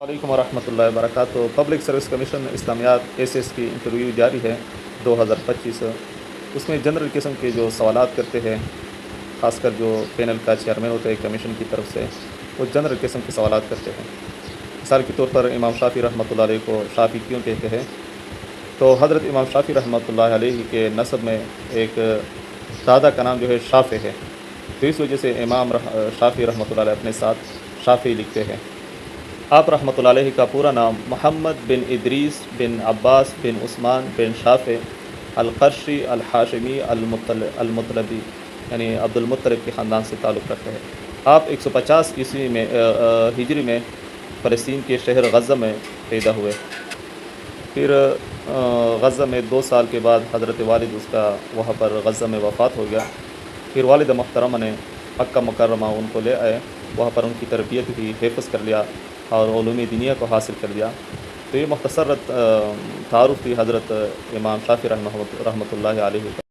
وعلیکم ورحمۃ اللہ وبرکاتہ۔ پبلک سروس کمیشن اسلامیات ایس کی انٹرویو جاری ہے 2025۔ اس میں جنرل قسم کے جو سوالات کرتے ہیں، خاص کر جو پینل کا چیئرمین ہوتا ہے کمیشن کی طرف سے، وہ جنرل قسم کے سوالات کرتے ہیں۔ مثال کے طور پر امام شافعی رحمۃ اللہ علیہ کو شافعی کیوں کہتے ہیں؟ تو حضرت امام شافعی رحمۃ اللہ علیہ کے نسب میں ایک دادا کا نام جو ہے شافع ہے، تو اس وجہ سے امام شافعی رحمۃ اللہ علیہ اپنے ساتھ شافعی لکھتے ہیں۔ آپ رحمۃ اللہ علیہ کا پورا نام محمد بن ادریس بن عباس بن عثمان بن شافع القرشی الحاشمی المطلبی، یعنی عبد المطلب کے خاندان سے تعلق رکھتے ہیں۔ آپ 150 عیسوی میں ہجری میں فلسطین کے شہر غزہ میں پیدا ہوئے۔ پھر غزہ میں 2 سال کے بعد حضرت والد اس کا وہاں پر غزہ میں وفات ہو گیا۔ پھر والد محترمہ نے مکہ مکرمہ ان کو لے آئے، وہاں پر ان کی تربیت بھی حفظ کر لیا اور علوم دینیہ کو حاصل کر لیا۔ تو یہ مختصر تعارف تھی حضرت امام شافعی رحمۃ اللہ علیہ کا۔